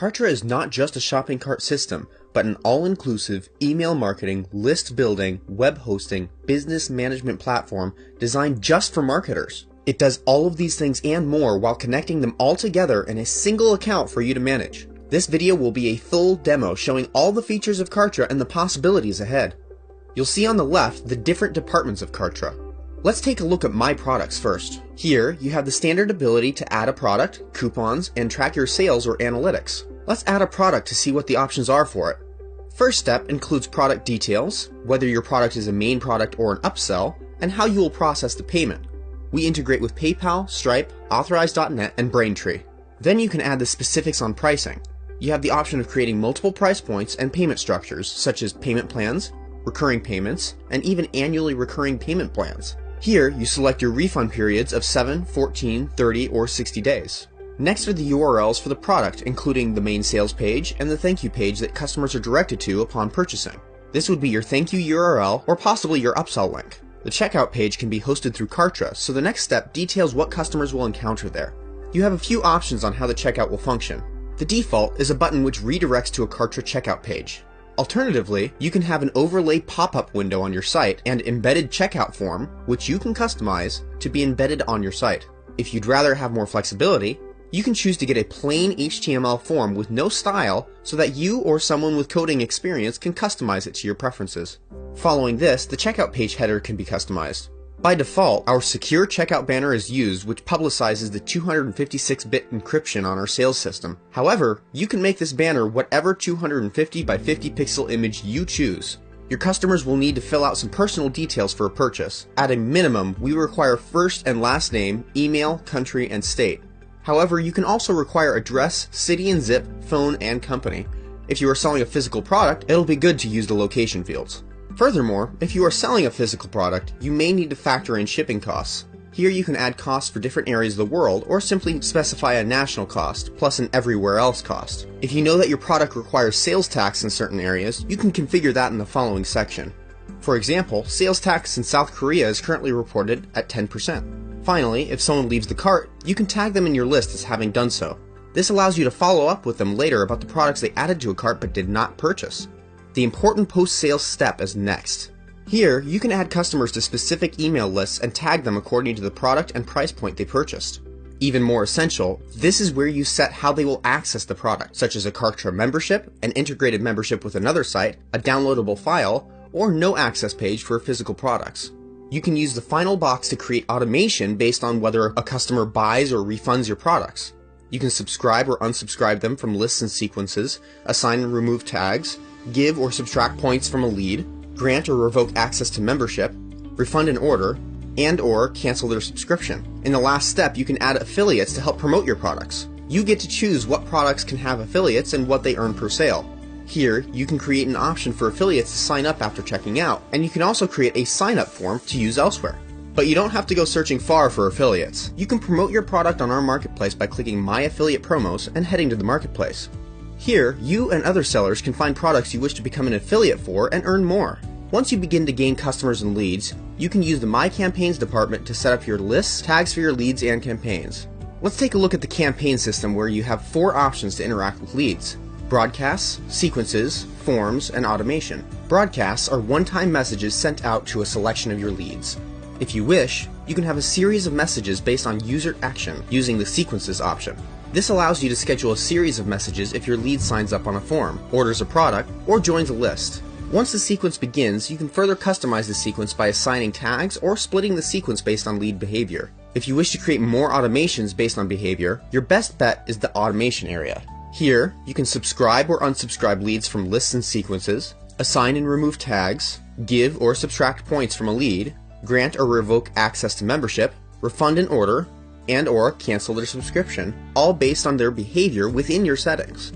Kartra is not just a shopping cart system, but an all-inclusive email marketing, list building, web hosting, business management platform designed just for marketers. It does all of these things and more while connecting them all together in a single account for you to manage. This video will be a full demo showing all the features of Kartra and the possibilities ahead. You'll see on the left the different departments of Kartra. Let's take a look at My Products first. Here, you have the standard ability to add a product, coupons, and track your sales or analytics. Let's add a product to see what the options are for it. First step includes product details, whether your product is a main product or an upsell, and how you will process the payment. We integrate with PayPal, Stripe, Authorize.net, and Braintree. Then you can add the specifics on pricing. You have the option of creating multiple price points and payment structures, such as payment plans, recurring payments, and even annually recurring payment plans. Here, you select your refund periods of 7, 14, 30, or 60 days. Next are the URLs for the product, including the main sales page and the thank you page that customers are directed to upon purchasing. This would be your thank you URL or possibly your upsell link. The checkout page can be hosted through Kartra, so the next step details what customers will encounter there. You have a few options on how the checkout will function. The default is a button which redirects to a Kartra checkout page. Alternatively, you can have an overlay pop-up window on your site and embedded checkout form, which you can customize to be embedded on your site. If you'd rather have more flexibility, you can choose to get a plain HTML form with no style so that you or someone with coding experience can customize it to your preferences. Following this, the checkout page header can be customized. By default, our secure checkout banner is used, which publicizes the 256-bit encryption on our sales system. However, you can make this banner whatever 250 by 50 pixel image you choose. Your customers will need to fill out some personal details for a purchase. At a minimum, we require first and last name, email, country, and state. However, you can also require address, city and zip, phone, and company. If you are selling a physical product, it'll be good to use the location fields. Furthermore, if you are selling a physical product, you may need to factor in shipping costs. Here you can add costs for different areas of the world, or simply specify a national cost, plus an everywhere else cost. If you know that your product requires sales tax in certain areas, you can configure that in the following section. For example, sales tax in South Korea is currently reported at 10%. Finally, if someone leaves the cart, you can tag them in your list as having done so. This allows you to follow up with them later about the products they added to a cart but did not purchase. The important post-sales step is next. Here, you can add customers to specific email lists and tag them according to the product and price point they purchased. Even more essential, this is where you set how they will access the product, such as a Kartra membership, an integrated membership with another site, a downloadable file, or no access page for physical products. You can use the final box to create automation based on whether a customer buys or refunds your products. You can subscribe or unsubscribe them from lists and sequences, assign and remove tags, give or subtract points from a lead, grant or revoke access to membership, refund an order, and/or cancel their subscription. In the last step, you can add affiliates to help promote your products. You get to choose what products can have affiliates and what they earn per sale. Here, you can create an option for affiliates to sign up after checking out, and you can also create a sign-up form to use elsewhere. But you don't have to go searching far for affiliates. You can promote your product on our marketplace by clicking My Affiliate Promos and heading to the marketplace. Here, you and other sellers can find products you wish to become an affiliate for and earn more. Once you begin to gain customers and leads, you can use the My Campaigns department to set up your lists, tags for your leads, and campaigns. Let's take a look at the campaign system where you have 4 options to interact with leads: broadcasts, sequences, forms, and automation. Broadcasts are one-time messages sent out to a selection of your leads. If you wish, you can have a series of messages based on user action using the sequences option. This allows you to schedule a series of messages if your lead signs up on a form, orders a product, or joins a list. Once the sequence begins, you can further customize the sequence by assigning tags or splitting the sequence based on lead behavior. If you wish to create more automations based on behavior, your best bet is the automation area. Here, you can subscribe or unsubscribe leads from lists and sequences, assign and remove tags, give or subtract points from a lead, grant or revoke access to membership, refund an order, and/or cancel their subscription, all based on their behavior within your settings.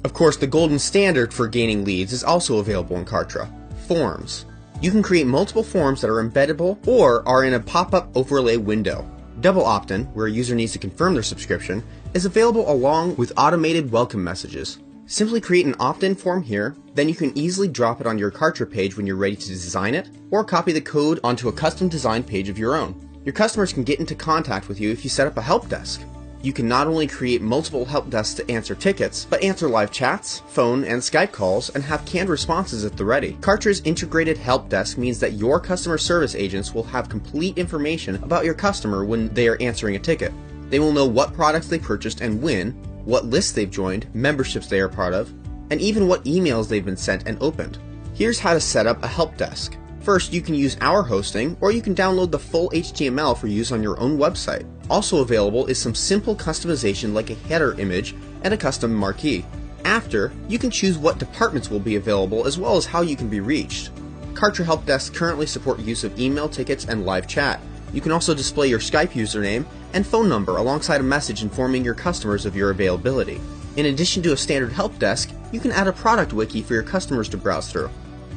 Of course, the golden standard for gaining leads is also available in Kartra: forms. You can create multiple forms that are embeddable or are in a pop-up overlay window. Double opt-in, where a user needs to confirm their subscription, is available along with automated welcome messages. Simply create an opt-in form here, then you can easily drop it on your Kartra page when you're ready to design it, or copy the code onto a custom design page of your own. Your customers can get into contact with you if you set up a help desk. You can not only create multiple help desks to answer tickets, but answer live chats, phone, and Skype calls, and have canned responses at the ready. Kartra's integrated help desk means that your customer service agents will have complete information about your customer when they are answering a ticket. They will know what products they purchased and when, what lists they've joined, memberships they are part of, and even what emails they've been sent and opened. Here's how to set up a help desk. First, you can use our hosting, or you can download the full HTML for use on your own website. Also available is some simple customization like a header image and a custom marquee. After, you can choose what departments will be available as well as how you can be reached. Kartra help desks currently support use of email tickets and live chat. You can also display your Skype username and phone number alongside a message informing your customers of your availability. In addition to a standard help desk, you can add a product wiki for your customers to browse through.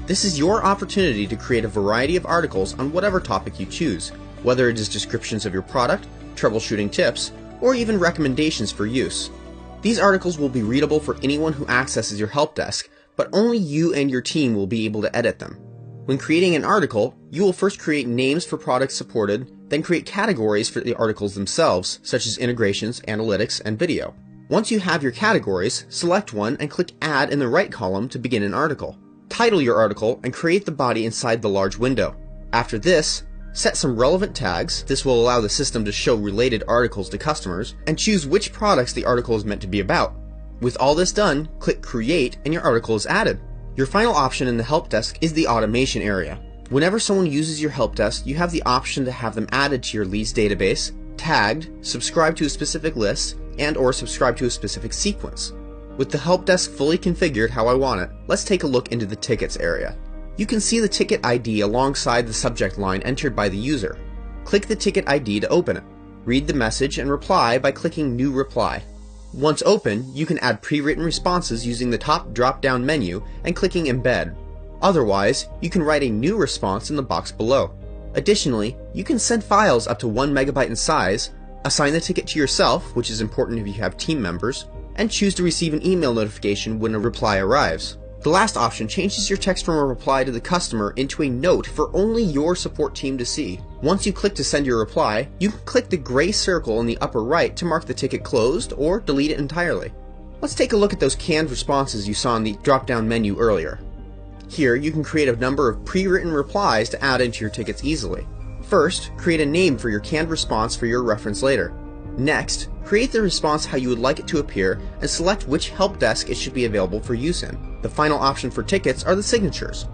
This is your opportunity to create a variety of articles on whatever topic you choose, whether it is descriptions of your product, troubleshooting tips, or even recommendations for use. These articles will be readable for anyone who accesses your help desk, but only you and your team will be able to edit them. When creating an article, you will first create names for products supported, then create categories for the articles themselves, such as integrations, analytics, and video. Once you have your categories, select one and click Add in the right column to begin an article. Title your article and create the body inside the large window. After this, set some relevant tags. This will allow the system to show related articles to customers, and choose which products the article is meant to be about. With all this done, click Create and your article is added. Your final option in the help desk is the automation area. Whenever someone uses your help desk, you have the option to have them added to your leads database, tagged, subscribe to a specific list, and/or subscribe to a specific sequence. With the help desk fully configured how I want it, let's take a look into the tickets area. You can see the ticket ID alongside the subject line entered by the user. Click the ticket ID to open it. Read the message and reply by clicking New Reply. Once open, you can add pre-written responses using the top drop-down menu and clicking Embed. Otherwise, you can write a new response in the box below. Additionally, you can send files up to 1 MB in size, assign the ticket to yourself, which is important if you have team members, and choose to receive an email notification when a reply arrives. The last option changes your text from a reply to the customer into a note for only your support team to see. Once you click to send your reply, you can click the gray circle in the upper right to mark the ticket closed or delete it entirely. Let's take a look at those canned responses you saw in the drop-down menu earlier. Here, you can create a number of pre-written replies to add into your tickets easily. First, create a name for your canned response for your reference later. Next, create the response how you would like it to appear and select which help desk it should be available for use in. The final option for tickets are the signatures.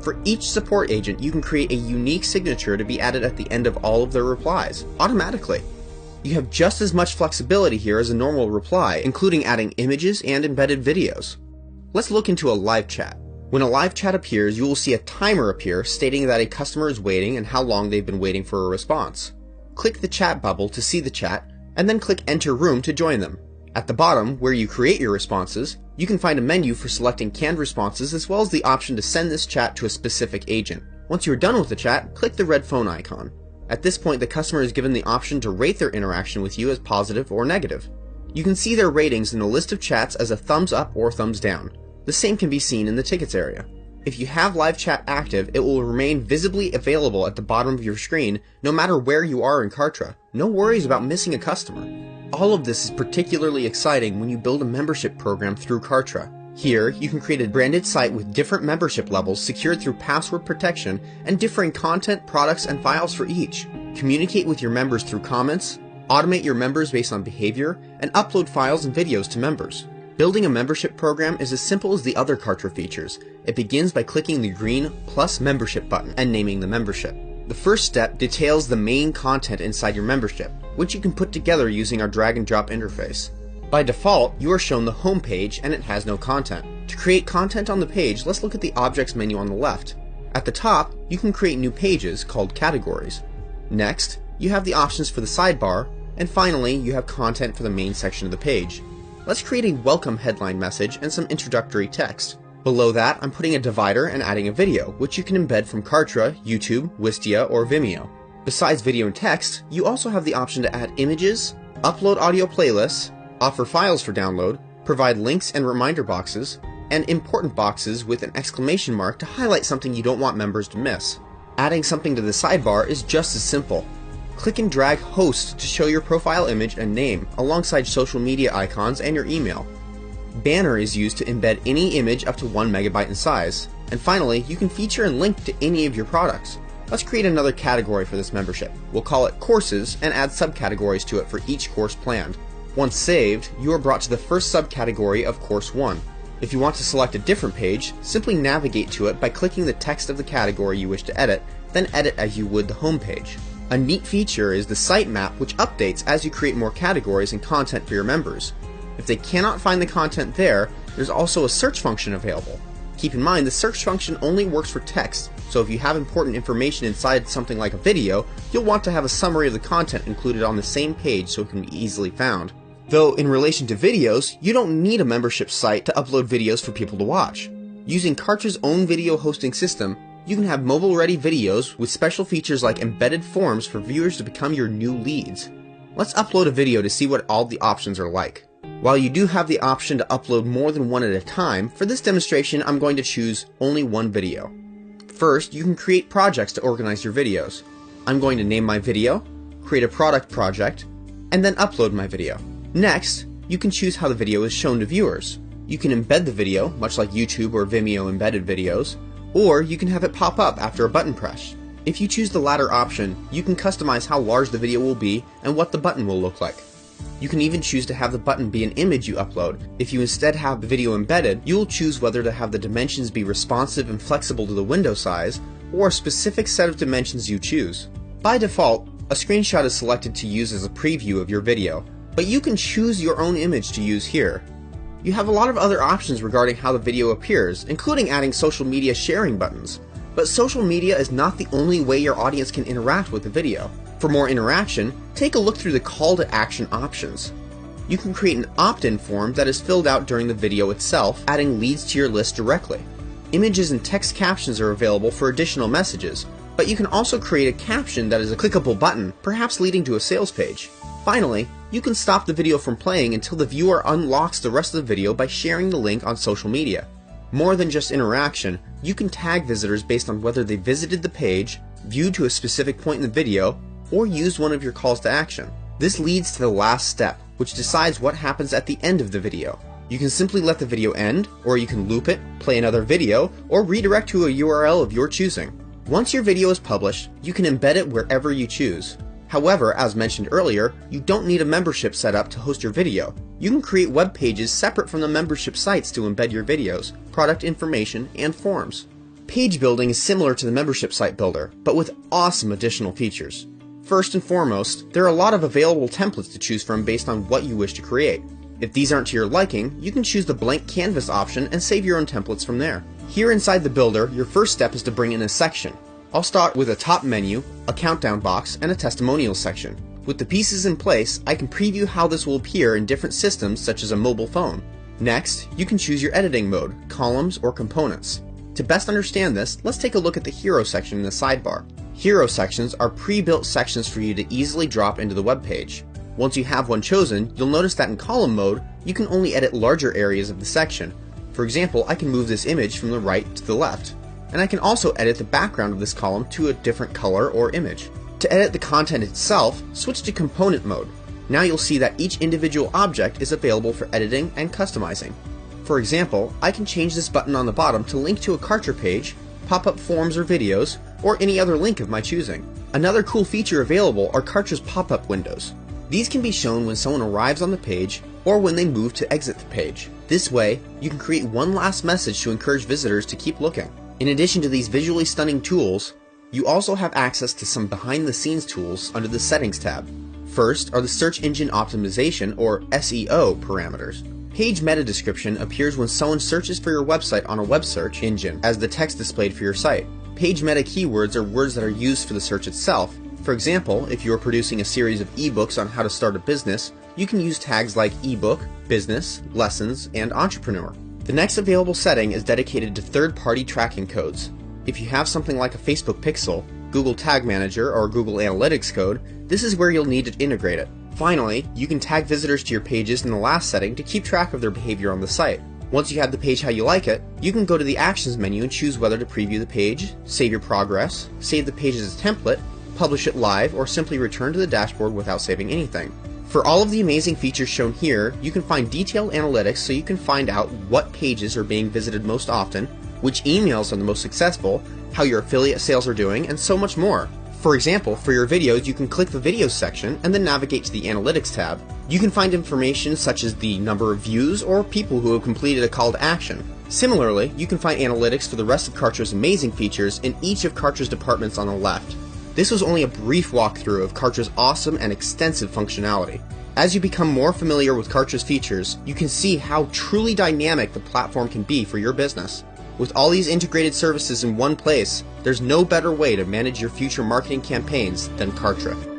For each support agent, you can create a unique signature to be added at the end of all of their replies, automatically. You have just as much flexibility here as a normal reply, including adding images and embedded videos. Let's look into a live chat. When a live chat appears, you will see a timer appear stating that a customer is waiting and how long they've been waiting for a response. Click the chat bubble to see the chat, and then click Enter Room to join them. At the bottom, where you create your responses, you can find a menu for selecting canned responses as well as the option to send this chat to a specific agent. Once you are done with the chat, click the red phone icon. At this point, the customer is given the option to rate their interaction with you as positive or negative. You can see their ratings in the list of chats as a thumbs up or thumbs down. The same can be seen in the tickets area. If you have live chat active, it will remain visibly available at the bottom of your screen no matter where you are in Kartra. No worries about missing a customer. All of this is particularly exciting when you build a membership program through Kartra. Here, you can create a branded site with different membership levels secured through password protection and differing content, products, and files for each. Communicate with your members through comments, automate your members based on behavior, and upload files and videos to members. Building a membership program is as simple as the other Kartra features. It begins by clicking the green Plus Membership button and naming the membership. The first step details the main content inside your membership, which you can put together using our drag and drop interface. By default, you are shown the home page and it has no content. To create content on the page, let's look at the Objects menu on the left. At the top, you can create new pages called categories. Next, you have the options for the sidebar, and finally, you have content for the main section of the page. Let's create a welcome headline message and some introductory text. Below that, I'm putting a divider and adding a video, which you can embed from Kartra, YouTube, Wistia, or Vimeo. Besides video and text, you also have the option to add images, upload audio playlists, offer files for download, provide links and reminder boxes, and important boxes with an exclamation mark to highlight something you don't want members to miss. Adding something to the sidebar is just as simple. Click and drag Host to show your profile image and name, alongside social media icons and your email. Banner is used to embed any image up to 1 megabyte in size. And finally, you can feature and link to any of your products. Let's create another category for this membership. We'll call it Courses and add subcategories to it for each course planned. Once saved, you are brought to the first subcategory of Course 1. If you want to select a different page, simply navigate to it by clicking the text of the category you wish to edit, then edit as you would the home page. A neat feature is the sitemap, which updates as you create more categories and content for your members. If they cannot find the content there, there's also a search function available. Keep in mind, the search function only works for text, so if you have important information inside something like a video, you'll want to have a summary of the content included on the same page so it can be easily found. Though in relation to videos, you don't need a membership site to upload videos for people to watch. Using Kartra's own video hosting system, you can have mobile-ready videos with special features like embedded forms for viewers to become your new leads. Let's upload a video to see what all the options are like. While you do have the option to upload more than one at a time, for this demonstration I'm going to choose only one video. First, you can create projects to organize your videos. I'm going to name my video, create a product project, and then upload my video. Next, you can choose how the video is shown to viewers. You can embed the video, much like YouTube or Vimeo embedded videos, or you can have it pop up after a button press. If you choose the latter option, you can customize how large the video will be and what the button will look like. You can even choose to have the button be an image you upload. If you instead have the video embedded, you will choose whether to have the dimensions be responsive and flexible to the window size, or a specific set of dimensions you choose. By default, a screenshot is selected to use as a preview of your video, but you can choose your own image to use here. You have a lot of other options regarding how the video appears, including adding social media sharing buttons. But social media is not the only way your audience can interact with the video. For more interaction, take a look through the call to action options. You can create an opt-in form that is filled out during the video itself, adding leads to your list directly. Images and text captions are available for additional messages, but you can also create a caption that is a clickable button, perhaps leading to a sales page. Finally, you can stop the video from playing until the viewer unlocks the rest of the video by sharing the link on social media. More than just interaction, you can tag visitors based on whether they visited the page, viewed to a specific point in the video, or used one of your calls to action. This leads to the last step, which decides what happens at the end of the video. You can simply let the video end, or you can loop it, play another video, or redirect to a URL of your choosing. Once your video is published, you can embed it wherever you choose. However, as mentioned earlier, you don't need a membership set up to host your video. You can create web pages separate from the membership sites to embed your videos, product information, and forms. Page building is similar to the membership site builder, but with awesome additional features. First and foremost, there are a lot of available templates to choose from based on what you wish to create. If these aren't to your liking, you can choose the blank canvas option and save your own templates from there. Here inside the builder, your first step is to bring in a section. I'll start with a top menu, a countdown box, and a testimonials section. With the pieces in place, I can preview how this will appear in different systems such as a mobile phone. Next, you can choose your editing mode, columns, or components. To best understand this, let's take a look at the Hero section in the sidebar. Hero sections are pre-built sections for you to easily drop into the web page. Once you have one chosen, you'll notice that in column mode, you can only edit larger areas of the section. For example, I can move this image from the right to the left. And I can also edit the background of this column to a different color or image. To edit the content itself, switch to component mode. Now you'll see that each individual object is available for editing and customizing. For example, I can change this button on the bottom to link to a Kartra page, pop up forms or videos, or any other link of my choosing. Another cool feature available are Kartra's pop-up windows. These can be shown when someone arrives on the page or when they move to exit the page. This way, you can create one last message to encourage visitors to keep looking. In addition to these visually stunning tools, you also have access to some behind-the-scenes tools under the Settings tab. First are the Search Engine Optimization, or SEO, parameters. Page meta description appears when someone searches for your website on a web search engine as the text displayed for your site. Page meta keywords are words that are used for the search itself. For example, if you are producing a series of ebooks on how to start a business, you can use tags like ebook, business, lessons, and entrepreneur. The next available setting is dedicated to third-party tracking codes. If you have something like a Facebook Pixel, Google Tag Manager, or Google Analytics code, this is where you'll need to integrate it. Finally, you can tag visitors to your pages in the last setting to keep track of their behavior on the site. Once you have the page how you like it, you can go to the Actions menu and choose whether to preview the page, save your progress, save the page as a template, publish it live, or simply return to the dashboard without saving anything. For all of the amazing features shown here, you can find detailed analytics so you can find out what pages are being visited most often, which emails are the most successful, how your affiliate sales are doing, and so much more. For example, for your videos, you can click the videos section and then navigate to the analytics tab. You can find information such as the number of views or people who have completed a call to action. Similarly, you can find analytics for the rest of Kartra's amazing features in each of Kartra's departments on the left. This was only a brief walkthrough of Kartra's awesome and extensive functionality. As you become more familiar with Kartra's features, you can see how truly dynamic the platform can be for your business. With all these integrated services in one place, there's no better way to manage your future marketing campaigns than Kartra.